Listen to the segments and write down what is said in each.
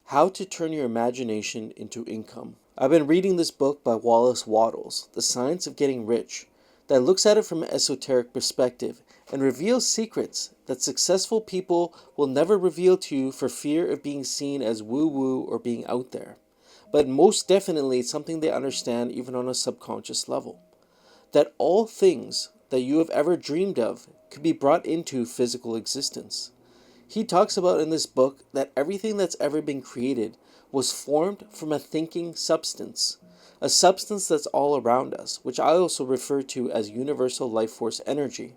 How to Turn Your Imagination into Income. I've been reading this book by Wallace Wattles, The Science of Getting Rich, that looks at it from an esoteric perspective and reveals secrets that successful people will never reveal to you for fear of being seen as woo-woo or being out there. But most definitely it's something they understand even on a subconscious level. That all things that you have ever dreamed of could be brought into physical existence. He talks about in this book that everything that's ever been created was formed from a thinking substance, a substance that's all around us, which I also refer to as universal life force energy.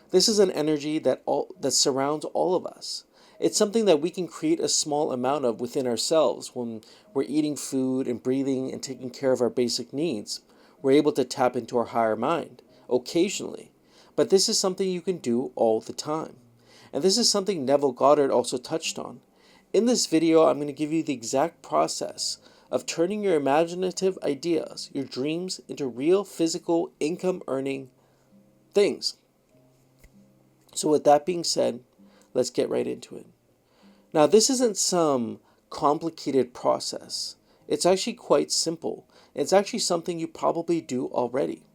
This is an energy that surrounds all of us. It's something that we can create a small amount of within ourselves when we're eating food and breathing and taking care of our basic needs. We're able to tap into our higher mind occasionally, but this is something you can do all the time. And this is something Neville Goddard also touched on. In this video, I'm going to give you the exact process of turning your imaginative ideas, your dreams, into real physical income earning things. So with that being said, let's get right into it. Now, this isn't some complicated process. It's actually quite simple. It's actually something you probably do already.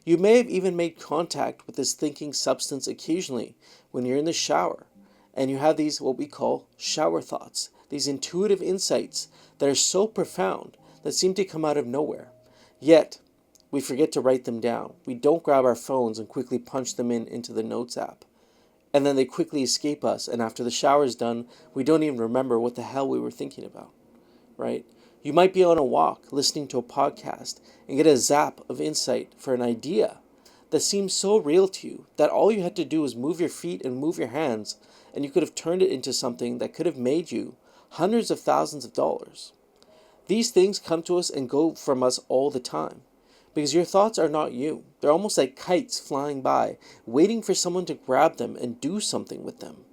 You may have even made contact with this thinking substance occasionally when you're in the shower and you have these what we call shower thoughts, these intuitive insights that are so profound that seem to come out of nowhere. Yet, we forget to write them down. We don't grab our phones and quickly punch them into the Notes app. And then they quickly escape us, and after the shower is done, we don't even remember what the hell we were thinking about, right? You might be on a walk, listening to a podcast, and get a zap of insight for an idea that seems so real to you that all you had to do was move your feet and move your hands, and you could have turned it into something that could have made you hundreds of thousands of dollars. These things come to us and go from us all the time, because your thoughts are not you. They're almost like kites flying by, waiting for someone to grab them and do something with them.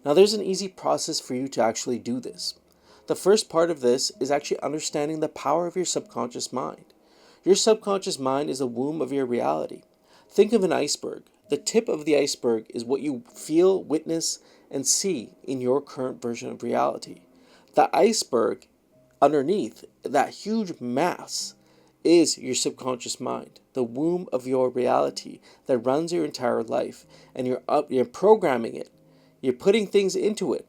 Now, there's an easy process for you to actually do this. The first part of this is actually understanding the power of your subconscious mind. Your subconscious mind is the womb of your reality. Think of an iceberg. The tip of the iceberg is what you feel, witness, and see in your current version of reality. The iceberg underneath, that huge mass, is your subconscious mind, the womb of your reality that runs your entire life, and you're programming it. You're putting things into it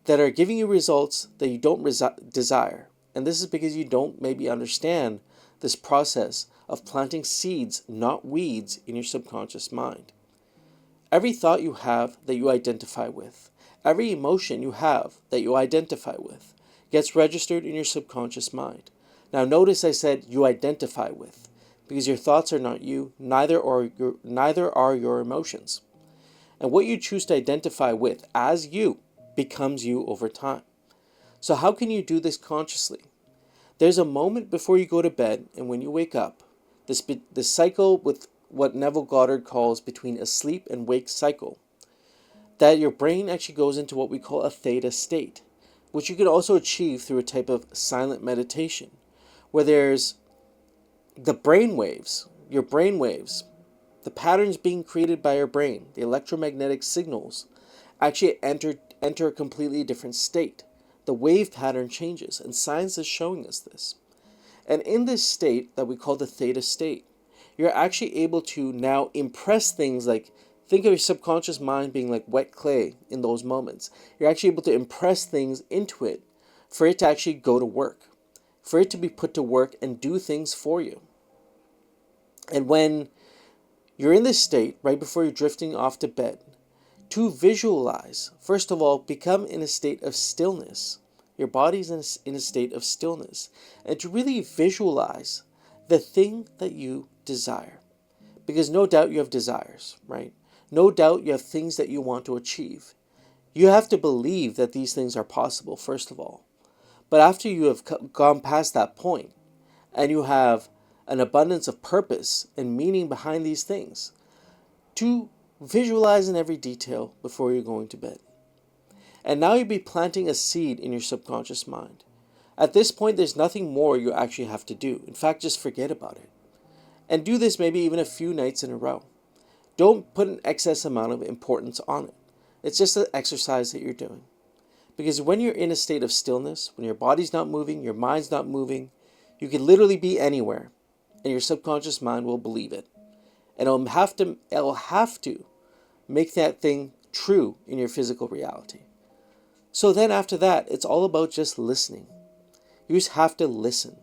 that are giving you results that you don't desire. And this is because you don't maybe understand this process of planting seeds, not weeds, in your subconscious mind. Every thought you have that you identify with, every emotion you have that you identify with, gets registered in your subconscious mind. Now notice I said you identify with, because your thoughts are not you, neither are your emotions. And what you choose to identify with as you becomes you over time. So how can you do this consciously? There's a moment before you go to bed and when you wake up, this cycle with what Neville Goddard calls between a sleep and wake cycle, that your brain actually goes into what we call a theta state, which you can also achieve through a type of silent meditation, where there's the brain waves, your brain waves, the patterns being created by your brain, the electromagnetic signals, actually enter a completely different state. The wave pattern changes, and science is showing us this. And in this state that we call the theta state, you're actually able to now impress things like, think of your subconscious mind being like wet clay in those moments. You're actually able to impress things into it for it to actually go to work, for it to be put to work and do things for you. And when you're in this state, right before you're drifting off to bed, to visualize, first of all, become in a state of stillness. Your body's in a state of stillness. And to really visualize the thing that you desire. Because no doubt you have desires, right? No doubt you have things that you want to achieve. You have to believe that these things are possible, first of all. But after you have gone past that point, and you have an abundance of purpose and meaning behind these things, to visualize in every detail before you're going to bed. And now you'll be planting a seed in your subconscious mind. At this point, there's nothing more you actually have to do. In fact, just forget about it. And do this maybe even a few nights in a row. Don't put an excess amount of importance on it. It's just an exercise that you're doing. Because when you're in a state of stillness, when your body's not moving, your mind's not moving, you could literally be anywhere, and your subconscious mind will believe it. And it'll have to make that thing true in your physical reality. So then after that, it's all about just listening. You just have to listen.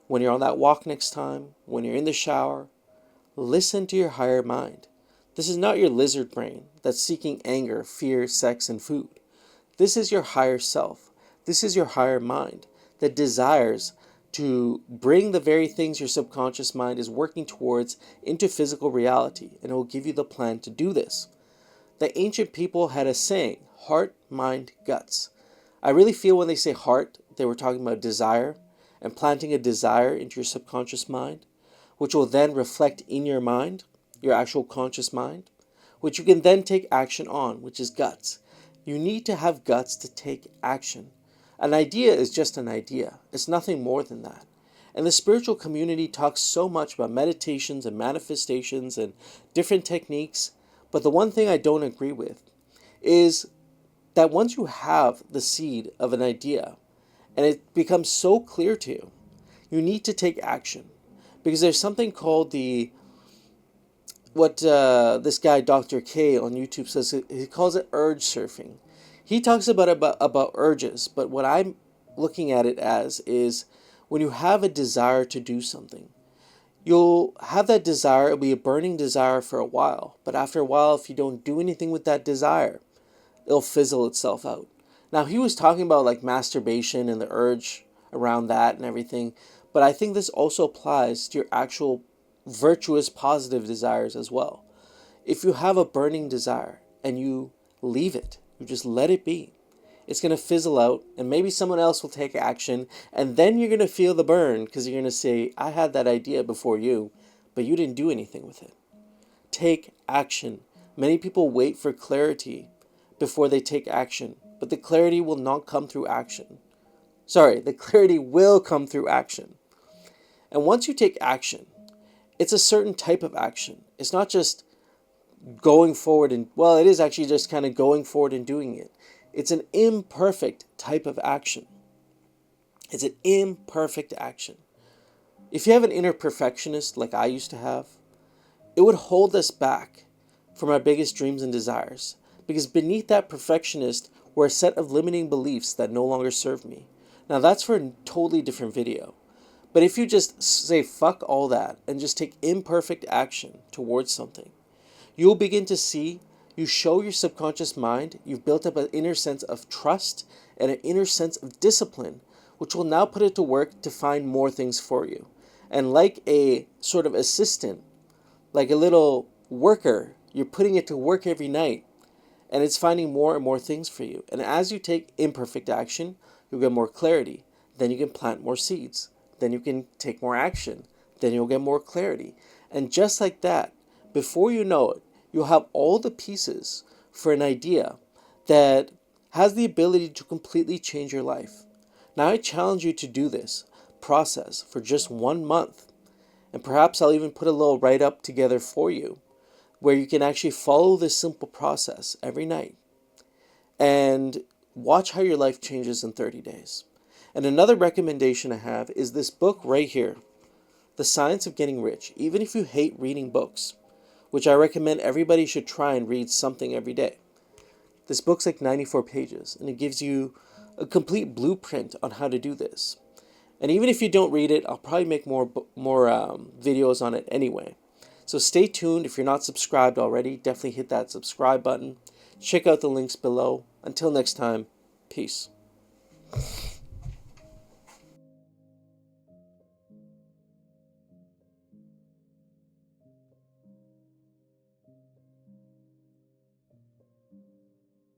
When you're on that walk next time, when you're in the shower, listen to your higher mind. This is not your lizard brain that's seeking anger, fear, sex, and food. This is your higher self. This is your higher mind that desires to bring the very things your subconscious mind is working towards into physical reality, and it will give you the plan to do this. The ancient people had a saying, heart, mind, guts. I really feel when they say heart, they were talking about desire and planting a desire into your subconscious mind, which will then reflect in your mind, your actual conscious mind, which you can then take action on, which is guts. You need to have guts to take action. An idea is just an idea. It's nothing more than that. And the spiritual community talks so much about meditations and manifestations and different techniques, but the one thing I don't agree with is that once you have the seed of an idea and it becomes so clear to you, you need to take action. Because there's something called this guy Dr. K on YouTube says, he calls it urge surfing. He talks about urges, but what I'm looking at it as is when you have a desire to do something, you'll have that desire, it'll be a burning desire for a while, but after a while, if you don't do anything with that desire, it'll fizzle itself out. Now, he was talking about like masturbation and the urge around that and everything, but I think this also applies to your actual virtuous, positive desires as well. If you have a burning desire and you leave it, you just let it be, it's going to fizzle out and maybe someone else will take action, and then you're going to feel the burn because you're going to say, I had that idea before you, but you didn't do anything with it. Take action. Many people wait for clarity before they take action, but the clarity will not come through action. The clarity will come through action. And once you take action, it's a certain type of action. It's not just going forward and, well, it is actually just kind of going forward and doing it. It's an imperfect type of action. It's an imperfect action. If you have an inner perfectionist like I used to have, it would hold us back from our biggest dreams and desires, because beneath that perfectionist were a set of limiting beliefs that no longer serve me. Now that's for a totally different video. But if you just say fuck all that and just take imperfect action towards something, you'll begin to see, you show your subconscious mind, you've built up an inner sense of trust and an inner sense of discipline, which will now put it to work to find more things for you. And like a sort of assistant, like a little worker, you're putting it to work every night, and it's finding more and more things for you. And as you take imperfect action, you'll get more clarity. Then you can plant more seeds. Then you can take more action. Then you'll get more clarity. And just like that, before you know it, you'll have all the pieces for an idea that has the ability to completely change your life. Now I challenge you to do this process for just 1 month. And perhaps I'll even put a little write-up together for you where you can actually follow this simple process every night and watch how your life changes in 30 days. And another recommendation I have is this book right here, The Science of Getting Rich. Even if you hate reading books, which I recommend everybody should try and read something every day. This book's like 94 pages, and it gives you a complete blueprint on how to do this. And even if you don't read it, I'll probably make more videos on it anyway. So stay tuned. If you're not subscribed already, definitely hit that subscribe button. Check out the links below. Until next time, peace.